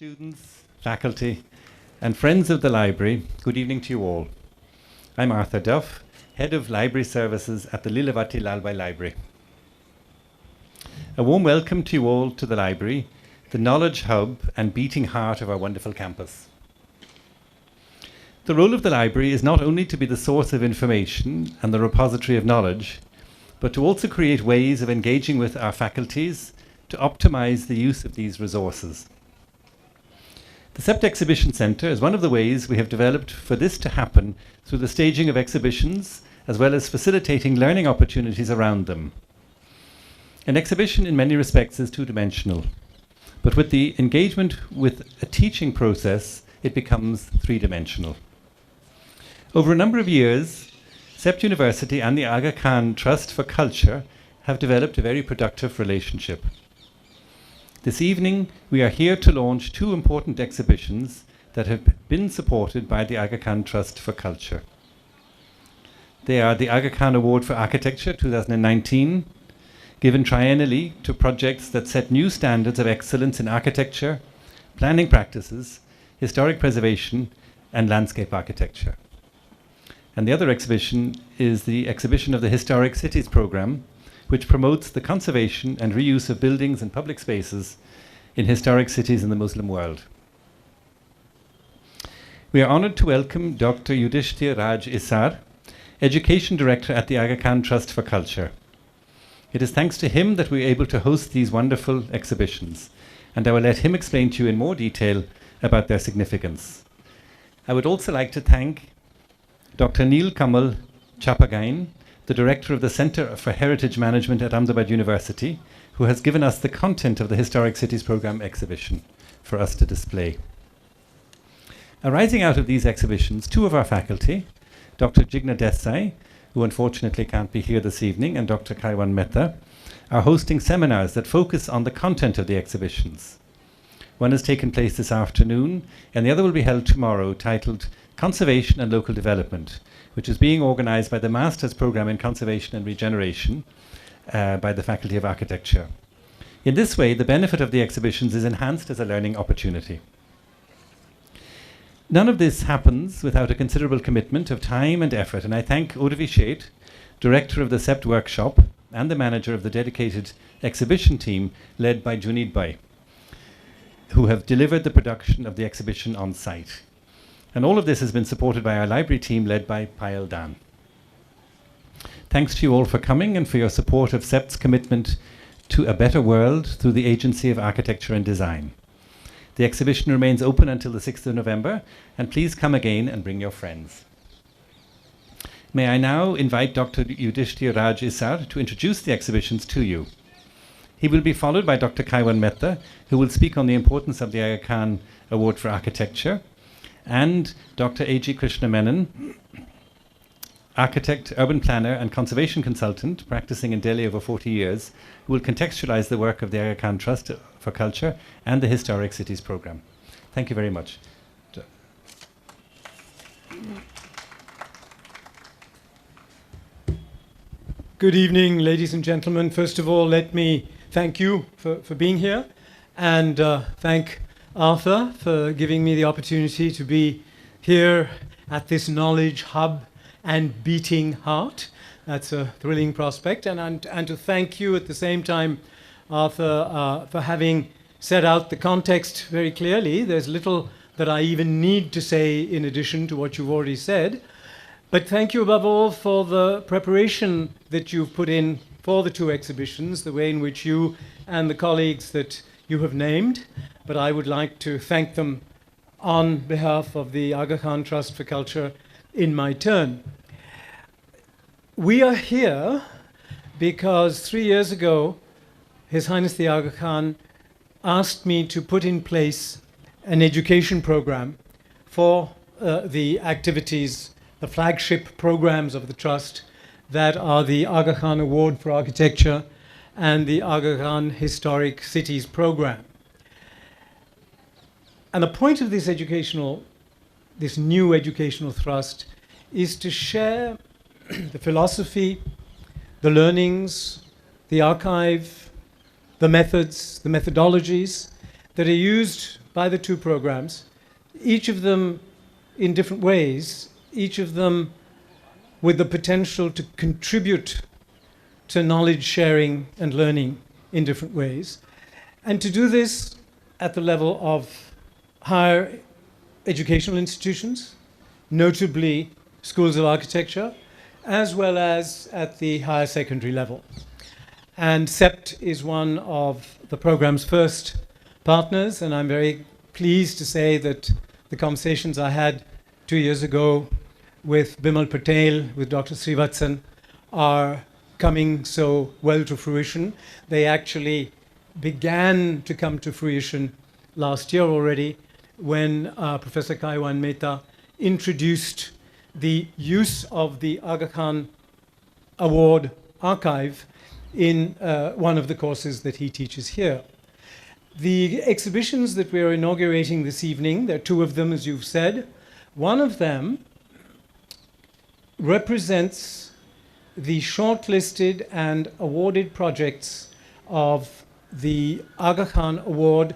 Students, faculty, and friends of the library, good evening to you all. I'm Arthur Duff, Head of Library Services at the Lilavati Lalbhai Library. A warm welcome to you all to the library, the knowledge hub and beating heart of our wonderful campus. The role of the library is not only to be the source of information and the repository of knowledge, but to also create ways of engaging with our faculties to optimize the use of these resources. The CEPT Exhibition Centre is one of the ways we have developed for this to happen through the staging of exhibitions, as well as facilitating learning opportunities around them. An exhibition in many respects is two-dimensional, but with the engagement with a teaching process, it becomes three-dimensional. Over a number of years, CEPT University and the Aga Khan Trust for Culture have developed a very productive relationship. This evening, we are here to launch two important exhibitions that have been supported by the Aga Khan Trust for Culture. They are the Aga Khan Award for Architecture 2019, given triennially to projects that set new standards of excellence in architecture, planning practices, historic preservation, and landscape architecture. And the other exhibition is the exhibition of the Historic Cities Programme, which promotes the conservation and reuse of buildings and public spaces in historic cities in the Muslim world. We are honoured to welcome Dr. Yudhishthir Raj Isar, Education Director at the Aga Khan Trust for Culture. It is thanks to him that we are able to host these wonderful exhibitions, and I will let him explain to you in more detail about their significance. I would also like to thank Dr. Neel Kamal Chapagain, the Director of the Centre for Heritage Management at Ahmedabad University, who has given us the content of the Historic Cities Programme exhibition for us to display. Arising out of these exhibitions, two of our faculty, Dr. Jigna Desai, who unfortunately can't be here this evening, and Dr. Kaiwan Mehta, are hosting seminars that focus on the content of the exhibitions. One has taken place this afternoon, and the other will be held tomorrow, titled Conservation and Local Development, which is being organized by the Master's Programme in Conservation and Regeneration by the Faculty of Architecture. In this way, the benefit of the exhibitions is enhanced as a learning opportunity. None of this happens without a considerable commitment of time and effort, and I thank Urvi Sheth, Director of the CEPT Workshop, and the manager of the dedicated exhibition team led by Junaid Bhai, who have delivered the production of the exhibition on site. And all of this has been supported by our library team led by Payal Dan. Thanks to you all for coming and for your support of CEPT's commitment to a better world through the Agency of Architecture and Design. The exhibition remains open until the 6th of November, and please come again and bring your friends. May I now invite Dr. Yudhishthir Raj Isar to introduce the exhibitions to you. He will be followed by Dr. Kaiwan Mehta, who will speak on the importance of the Aga Khan Award for Architecture, and Dr. A.G. Krishna Menon, architect, urban planner, and conservation consultant practicing in Delhi over 40 years, who will contextualize the work of the Aga Khan Trust for Culture and the Historic Cities Programme. Thank you very much. Good evening, ladies and gentlemen. First of all, let me thank you for being here, and thank Arthur for giving me the opportunity to be here at this knowledge hub and beating heart. That's a thrilling prospect, and to thank you at the same time, Arthur, for having set out the context very clearly. There's little that I even need to say in addition to what you've already said. But thank you above all for the preparation that you've put in for the two exhibitions, the way in which you and the colleagues that you have named. But I would like to thank them on behalf of the Aga Khan Trust for Culture in my turn. We are here because 3 years ago, His Highness the Aga Khan asked me to put in place an education program for the activities, the flagship programs of the Trust that are the Aga Khan Award for Architecture and the Aga Khan Historic Cities Programme. And the point of this new educational thrust is to share the philosophy, the learnings, the archive, the methods, the methodologies that are used by the two programs, each of them in different ways, each of them with the potential to contribute to knowledge sharing and learning in different ways. And to do this at the level of higher educational institutions, notably schools of architecture, as well as at the higher secondary level. And CEPT is one of the program's first partners, and I'm very pleased to say that the conversations I had 2 years ago with Bimal Patel, with Dr. Srivatsan, are coming so well to fruition. They actually began to come to fruition last year already when Professor Kaiwan Mehta introduced the use of the Aga Khan Award archive in one of the courses that he teaches here. The exhibitions that we are inaugurating this evening, there are two of them, as you've said. One of them represents the shortlisted and awarded projects of the Aga Khan Award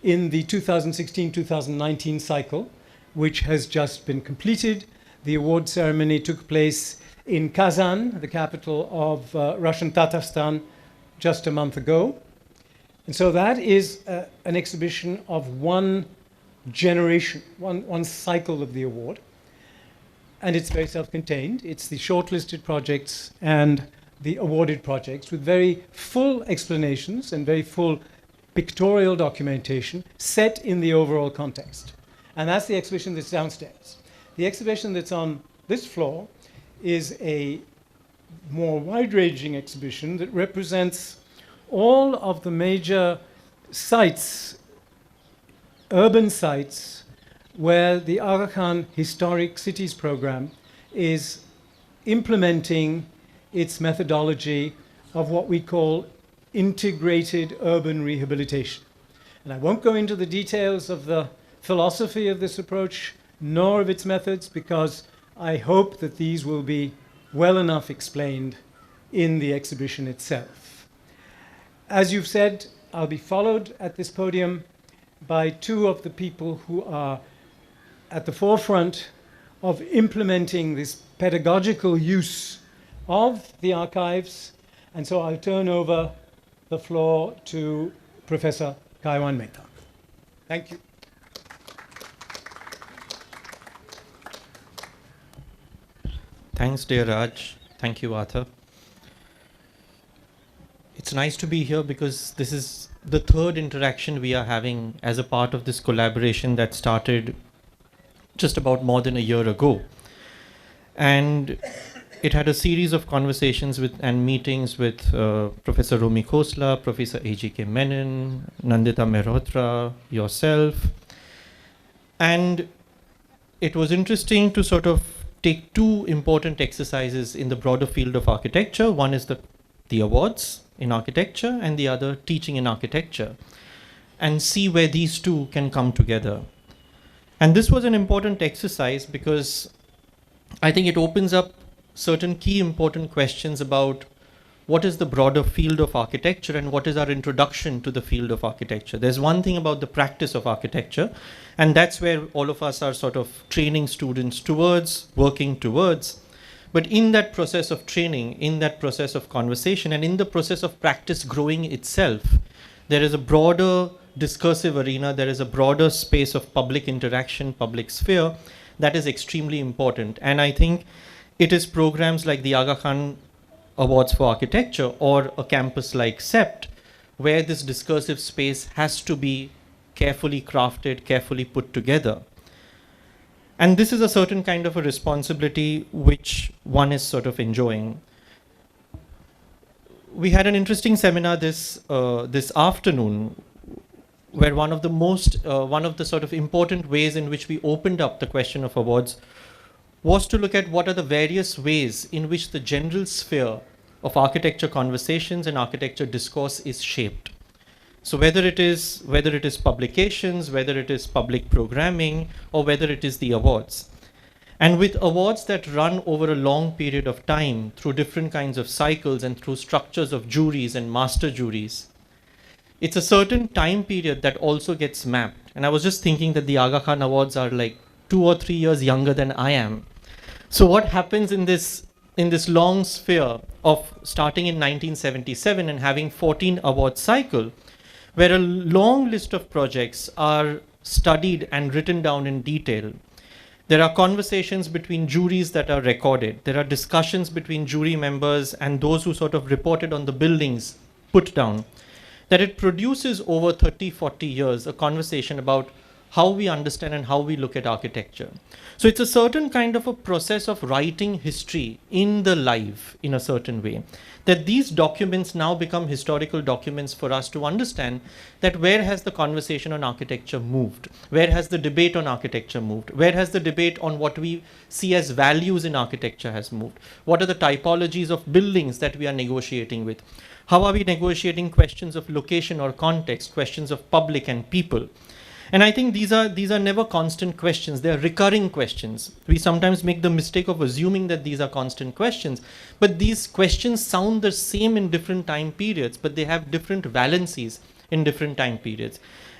in the 2016-2019 cycle, which has just been completed. The award ceremony took place in Kazan, the capital of Russian Tatarstan, just a month ago. And so that is an exhibition of one generation, one cycle of the award. And it's very self-contained. It's the shortlisted projects and the awarded projects with very full explanations and very full pictorial documentation set in the overall context. And that's the exhibition that's downstairs. The exhibition that's on this floor is a more wide-ranging exhibition that represents all of the major sites, urban sites, where the Aga Khan Historic Cities program is implementing its methodology of what we call integrated urban rehabilitation. And I won't go into the details of the philosophy of this approach, nor of its methods, because I hope that these will be well enough explained in the exhibition itself. As you've said, I'll be followed at this podium by two of the people who are at the forefront of implementing this pedagogical use of the archives. And so I'll turn over the floor to Professor Kaiwan Mehta. Thank you. Thanks, dear Raj. Thank you, Arthur. It's nice to be here because this is the third interaction we are having as a part of this collaboration that started just about more than a year ago. And it had a series of conversations with and meetings with Professor Romi Khosla, Professor A.G.K. Menon, Nandita Mehrotra, yourself. And it was interesting to sort of take two important exercises in the broader field of architecture. One is the awards in architecture, and the other teaching in architecture, and see where these two can come together. And this was an important exercise because I think it opens up certain key important questions about what is the broader field of architecture and what is our introduction to the field of architecture. There's one thing about the practice of architecture, and that's where all of us are sort of training students towards, working towards. But in that process of training, in that process of conversation, and in the process of practice growing itself, there is a broader discursive arena, there is a broader space of public interaction, public sphere, that is extremely important. And I think it is programs like the Aga Khan Awards for Architecture or a campus like CEPT, where this discursive space has to be carefully crafted, carefully put together. And this is a certain kind of a responsibility which one is sort of enjoying. We had an interesting seminar this afternoon, where one of the sort of important ways in which we opened up the question of awards was to look at what are the various ways in which the general sphere of architecture conversations and architecture discourse is shaped. So whether it is publications, whether it is public programming, or whether it is the awards. And with awards that run over a long period of time through different kinds of cycles and through structures of juries and master juries, it's a certain time period that also gets mapped. And I was just thinking that the Aga Khan Awards are like 2 or 3 years younger than I am. So what happens in this long sphere of starting in 1977 and having 14 award cycle, where a long list of projects are studied and written down in detail. There are conversations between juries that are recorded. There are discussions between jury members and those who sort of reported on the buildings put down. That it produces over 30, 40 years a conversation about how we understand and how we look at architecture. So it's a certain kind of a process of writing history in the life in a certain way, that these documents now become historical documents for us to understand that where has the conversation on architecture moved? Where has the debate on architecture moved? Where has the debate on what we see as values in architecture has moved? What are the typologies of buildings that we are negotiating with? How are we negotiating questions of location or context, questions of public and people? And I think these are never constant questions. They are recurring questions. We sometimes make the mistake of assuming that these are constant questions, but these questions sound the same in different time periods, but they have different valencies in different time periods.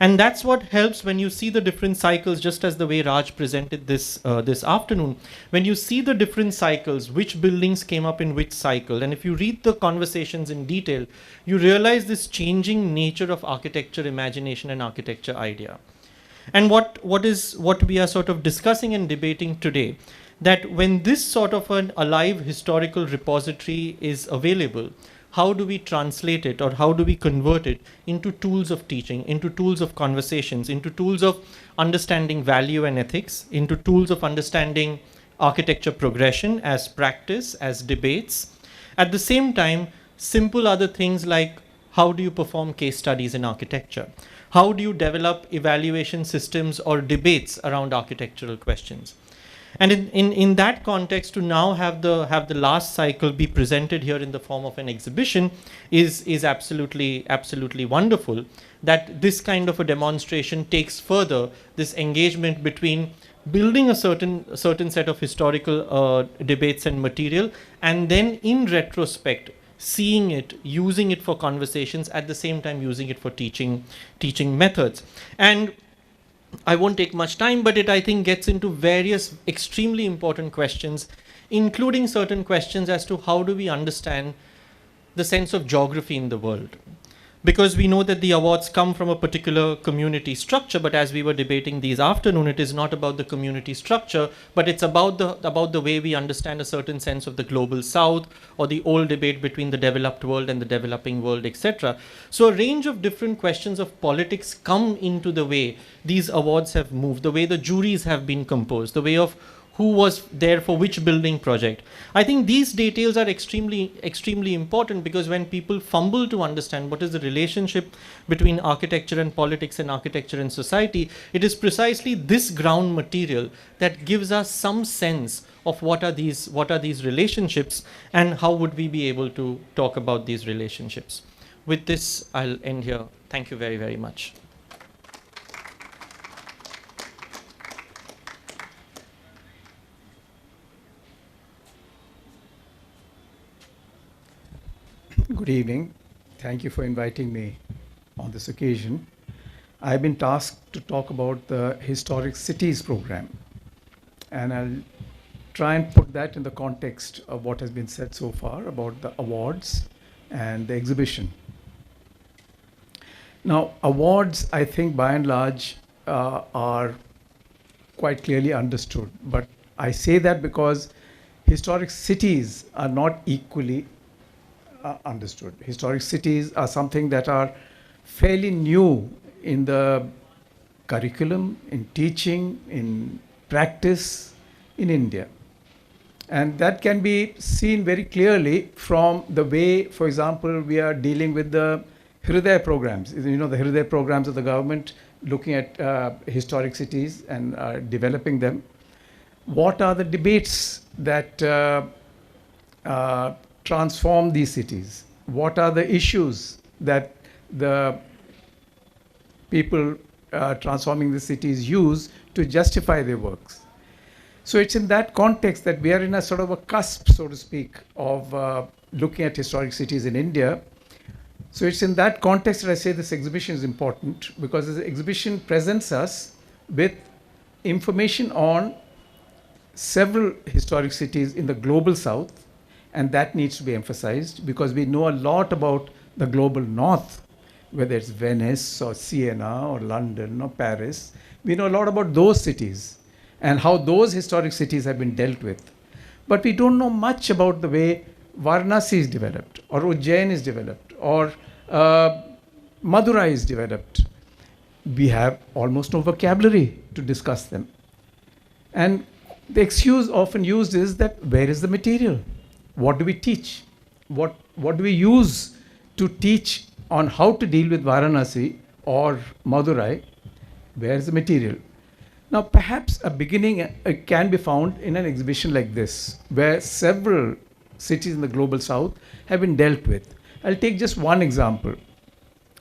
And that's what helps when you see the different cycles, just as the way Raj presented this afternoon. When you see the different cycles, which buildings came up in which cycle, and if you read the conversations in detail, you realize this changing nature of architecture imagination and architecture idea. And what we are sort of discussing and debating today, that when this sort of an alive historical repository is available, how do we translate it or how do we convert it into tools of teaching, into tools of conversations, into tools of understanding value and ethics, into tools of understanding architecture progression as practice, as debates. At the same time, simple other things like how do you perform case studies in architecture? How do you develop evaluation systems or debates around architectural questions? And in that context, to now have the last cycle be presented here in the form of an exhibition is absolutely wonderful. That this kind of a demonstration takes further this engagement between building a certain set of historical debates and material, and then in retrospect seeing it, using it for conversations, at the same time using it for teaching methods. And I won't take much time, but it, I think, gets into various extremely important questions, including certain questions as to how do we understand the sense of geography in the world. Because we know that the awards come from a particular community structure, but as we were debating this afternoon, it is not about the community structure, but it's about the way we understand a certain sense of the global south, or the old debate between the developed world and the developing world, etc. So a range of different questions of politics come into the way these awards have moved, the way the juries have been composed, the way of who was there for which building project. I think these details are extremely important, because when people fumble to understand what is the relationship between architecture and politics and architecture and society, it is precisely this ground material that gives us some sense of what are these relationships and how would we be able to talk about these relationships. With this, I'll end here. Thank you very, very much. Good evening. Thank you for inviting me on this occasion. I've been tasked to talk about the Historic Cities program, and I'll try and put that in the context of what has been said so far about the awards and the exhibition. Now, awards, I think, by and large, are quite clearly understood, but I say that because historic cities are not equally understood. Historic cities are something that are fairly new in the curriculum, in teaching, in practice in India. And that can be seen very clearly from the way, for example, we are dealing with the Hriday programs. You know, the Hriday programs of the government looking at historic cities and developing them. What are the debates that transform these cities? What are the issues that the people transforming the cities use to justify their works? So it's in that context that we are in a sort of a cusp, so to speak, of looking at historic cities in India. So it's in that context that I say this exhibition is important, because this exhibition presents us with information on several historic cities in the global south, and that needs to be emphasized because we know a lot about the global north, whether it's Venice or Siena or London or Paris. We know a lot about those cities and how those historic cities have been dealt with. But we don't know much about the way Varanasi is developed, or Ujjain is developed, or Madurai is developed. We have almost no vocabulary to discuss them. And the excuse often used is that where is the material? What do we teach? What do we use to teach on how to deal with Varanasi or Madurai? Where is the material? Now, perhaps a beginning can be found in an exhibition like this, where several cities in the global south have been dealt with. I'll take just one example,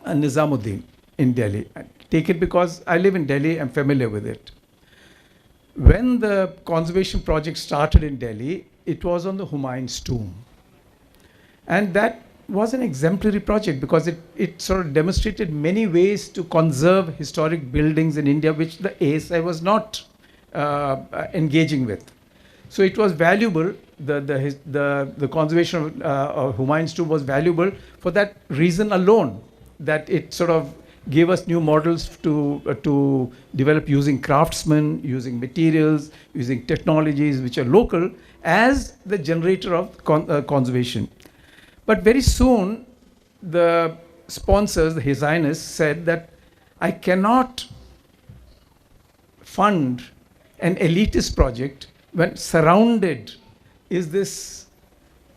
Nizamuddin in Delhi. I take it because I live in Delhi, I'm familiar with it. When the conservation project started in Delhi, it was on the Humayun's tomb. And that was an exemplary project because it sort of demonstrated many ways to conserve historic buildings in India, which the ASI was not engaging with. So it was valuable. The conservation of Humayun's tomb was valuable for that reason alone, that it sort of gave us new models to develop using craftsmen, using materials, using technologies which are local as the generator of conservation. But very soon, the sponsors, His Highness, said that I cannot fund an elitist project when surrounded is this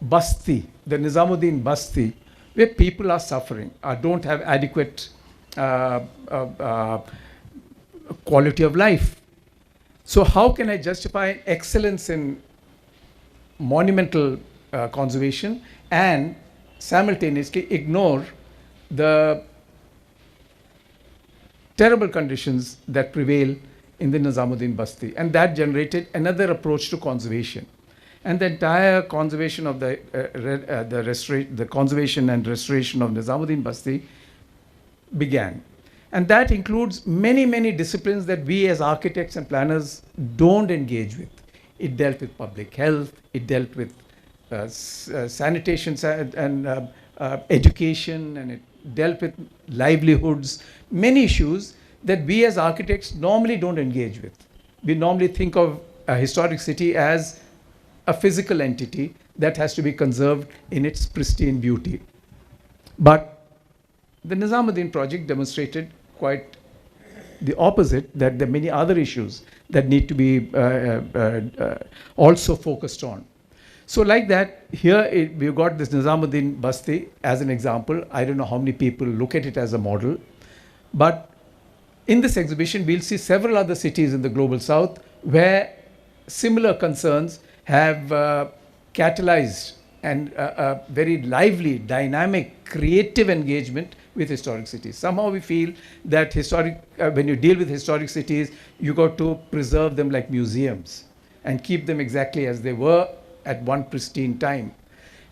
Basti, the Nizamuddin Basti, where people are suffering, or don't have adequate quality of life. So how can I justify excellence in monumental conservation and simultaneously ignore the terrible conditions that prevail in the Nizamuddin Basti? And that generated another approach to conservation. And the entire conservation of the conservation and restoration of Nizamuddin Basti began. And that includes many, many disciplines that we as architects and planners don't engage with. It dealt with public health, it dealt with sanitation and education, and it dealt with livelihoods, many issues that we as architects normally don't engage with. We normally think of a historic city as a physical entity that has to be conserved in its pristine beauty. But the Nizamuddin project demonstrated quite the opposite, that there are many other issues that need to be also focused on. So like that, here we've got this Nizamuddin Basti as an example. I don't know how many people look at it as a model, but in this exhibition, we'll see several other cities in the global south where similar concerns have catalyzed and a very lively, dynamic, creative engagement with historic cities. Somehow we feel that when you deal with historic cities, you got to preserve them like museums and keep them exactly as they were at one pristine time.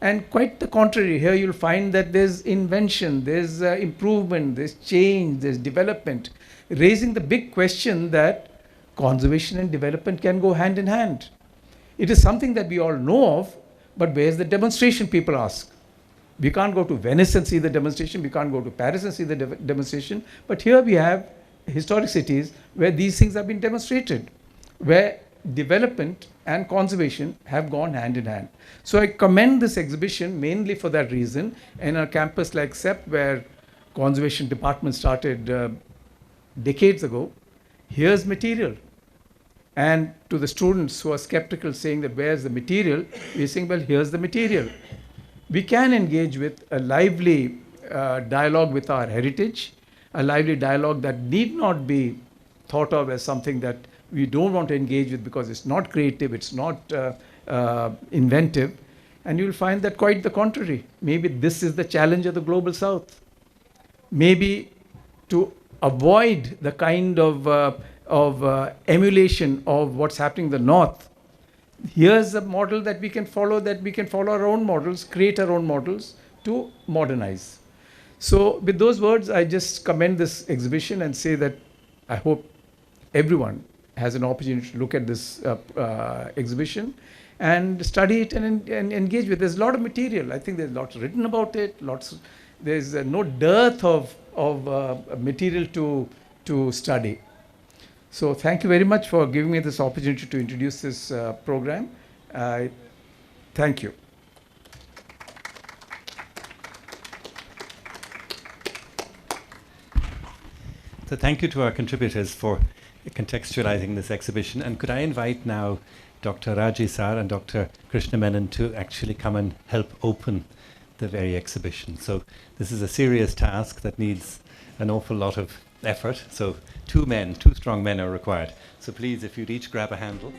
And quite the contrary, here you'll find that there's invention, there's improvement, there's change, there's development, raising the big question that conservation and development can go hand in hand. It is something that we all know of, but where's the demonstration, people ask. We can't go to Venice and see the demonstration, we can't go to Paris and see the demonstration, but here we have historic cities where these things have been demonstrated, where development and conservation have gone hand in hand. So I commend this exhibition mainly for that reason. In a campus like CEPT, where conservation department started decades ago, here's material. And to the students who are skeptical, saying that where's the material, we're saying, well, here's the material. We can engage with a lively dialogue with our heritage, a lively dialogue that need not be thought of as something that we don't want to engage with because it's not creative, it's not inventive. And you'll find that quite the contrary. Maybe this is the challenge of the global south. Maybe to avoid the kind of emulation of what's happening in the north, here's a model that we can follow, our own models, create our own models to modernize. So with those words, I just commend this exhibition and say that I hope everyone has an opportunity to look at this exhibition and study it and engage with it. There's a lot of material. I think there's lots written about it. There's no dearth of material to study. So thank you very much for giving me this opportunity to introduce this program. Thank you. So thank you to our contributors for contextualizing this exhibition. And could I invite now Dr. Raji Sar and Dr. Krishna Menon to actually come and help open the very exhibition. So this is a serious task that needs an awful lot of effort. So two strong men are required. So please, if you'd each grab a handle.